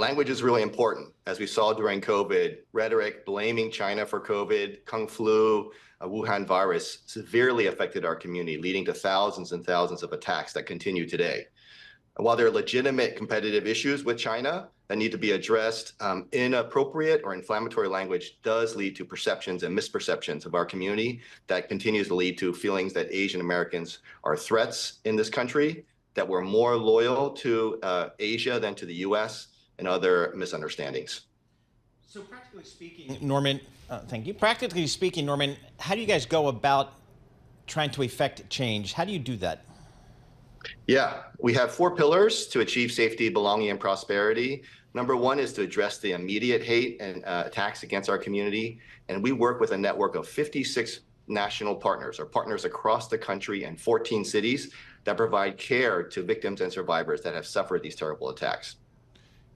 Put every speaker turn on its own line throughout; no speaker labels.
Language is really important. As we saw during COVID, rhetoric blaming China for COVID, Kung flu, Wuhan virus severely affected our community, leading to thousands and thousands of attacks that continue today. And while there are legitimate competitive issues with China that need to be addressed, inappropriate or inflammatory language does lead to perceptions and misperceptions of our community that continues to lead to feelings that Asian Americans are threats in this country, that we're more loyal to Asia than to the US, and other misunderstandings.
So practically speaking, Norman, thank you. Practically speaking, Norman, how do you guys go about trying to effect change? How do you do that?
Yeah, we have 4 pillars to achieve safety, belonging, and prosperity. Number 1 is to address the immediate hate and attacks against our community. And we work with a network of 56 national partners, or partners across the country and 14 cities that provide care to victims and survivors that have suffered these terrible attacks.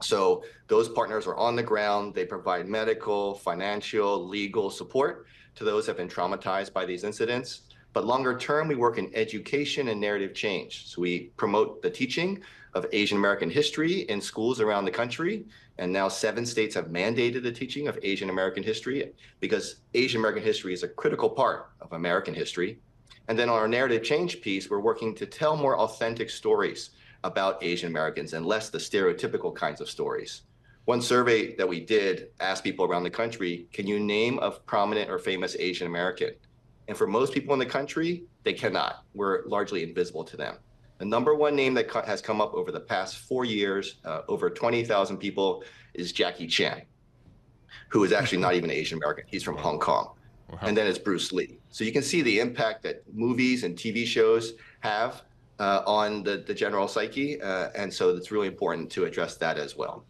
So those partners are on the ground. They provide medical, financial, legal support to those who have been traumatized by these incidents. But longer term, we work in education and narrative change. So we promote the teaching of Asian American history in schools around the country. And now 7 states have mandated the teaching of Asian American history, because Asian American history is a critical part of American history. And then on our narrative change piece, we're working to tell more authentic stories about Asian Americans and less the stereotypical kinds of stories. One survey that we did asked people around the country, can you name a prominent or famous Asian American? And for most people in the country, they cannot. We're largely invisible to them. The number 1 name that has come up over the past 4 years, over 20,000 people, is Jackie Chan, who is actually not even Asian American. He's from Hong Kong. And then it's Bruce Lee. So you can see the impact that movies and TV shows have on the general psyche, and so it's really important to address that as well.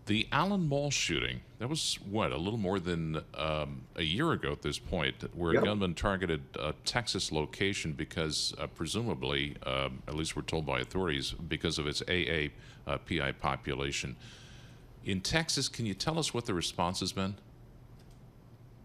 The Allen Mall shooting, that was, what, a little more than a year ago at this point, where a gunman targeted a Texas location because, presumably, at least we're told by authorities, because of its AAPI population. In Texas, can you tell us what the response has been?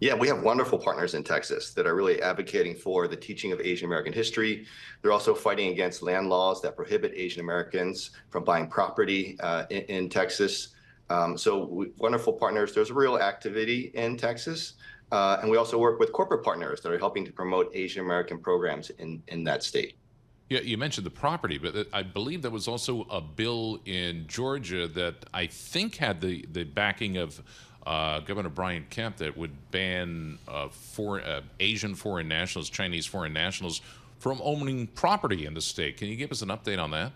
Yeah, we have wonderful partners in Texas that are really advocating for the teaching of Asian American history. They're also fighting against land laws that prohibit Asian Americans from buying property in Texas. Wonderful partners. There's real activity in Texas. And we also work with corporate partners that are helping to promote Asian American programs in that state.
Yeah, you mentioned the property, but I believe there was also a bill in Georgia that I think had the backing of Governor Brian Kemp that would ban Asian foreign nationals, Chinese foreign nationals from owning property in the state. Can you give us an update on that?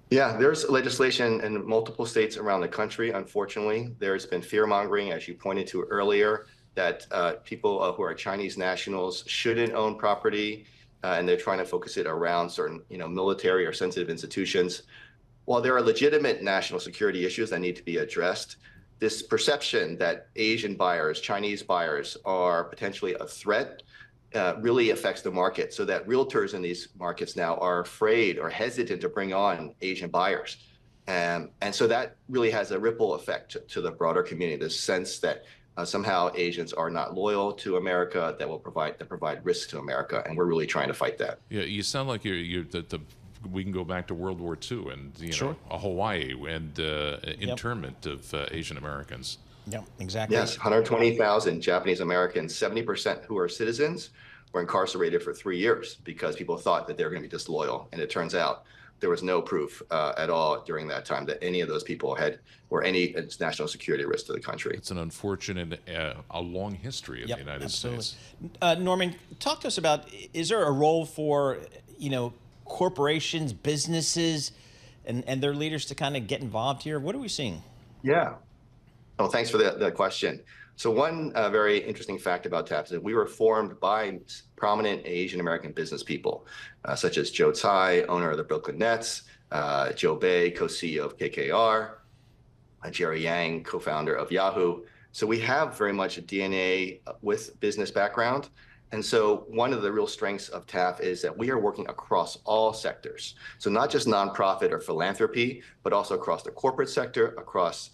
Yeah, there's legislation in multiple states around the country. Unfortunately, there's been fear-mongering, as you pointed to earlier, that people who are Chinese nationals shouldn't own property, and they're trying to focus it around certain, military or sensitive institutions. While there are legitimate national security issues that need to be addressed, this perception that Asian buyers, Chinese buyers, are potentially a threat really affects the market, so that realtors in these markets now are afraid or hesitant to bring on Asian buyers. And so that really has a ripple effect to the broader community, this sense that somehow Asians are not loyal to America, that provide risk to America, and we're really trying to fight that.
Yeah, you sound like we can go back to World War II and
Sure.
Hawaii and internment of Asian Americans.
Yeah, exactly.
Yes, 120,000 Japanese Americans, 70% who are citizens, were incarcerated for 3 years because people thought that they were going to be disloyal. And it turns out there was no proof at all during that time that any of those people were any national security risk to the country.
It's an unfortunate, a long history in the United States.
Norman, talk to us about, is there a role for, corporations, businesses, and their leaders to kind of get involved here? What are we seeing?
Yeah. Oh, thanks for the question. So one very interesting fact about TAAF is that we were formed by prominent Asian American business people, such as Joe Tsai, owner of the Brooklyn Nets, Joe Bay, co-CEO of KKR, Jerry Yang, co-founder of Yahoo. So we have very much a DNA with business background. And so one of the real strengths of TAAF is that we are working across all sectors. So not just nonprofit or philanthropy, but also across the corporate sector, across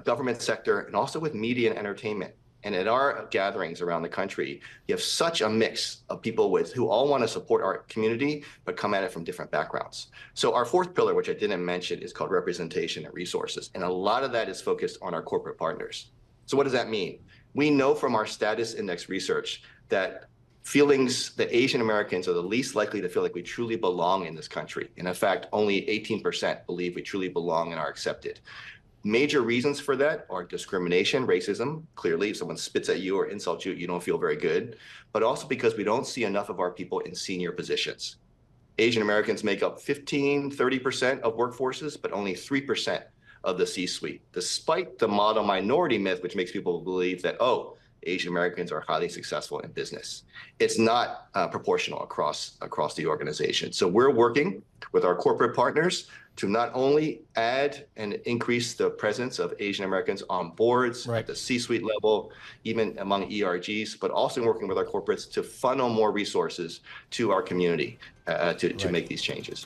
government sector, and also with media and entertainment. And at our gatherings around the country, you have such a mix of people who all want to support our community, but come at it from different backgrounds. So our fourth pillar, which I didn't mention, is called representation and resources. And a lot of that is focused on our corporate partners. So what does that mean? We know from our status index research that Asian Americans are the least likely to feel like we truly belong in this country. And in fact, only 18% believe we truly belong and are accepted. Major reasons for that are discrimination, racism. Clearly, if someone spits at you or insults you, you don't feel very good. But also because we don't see enough of our people in senior positions. Asian Americans make up 15–30% of workforces, but only 3% of the C-suite, despite the model minority myth, which makes people believe that, oh, Asian Americans are highly successful in business. It's not proportional across the organization. So we're working with our corporate partners to not only add and increase the presence of Asian Americans on boards at the C-suite level, even among ERGs, but also working with our corporates to funnel more resources to our community to make these changes.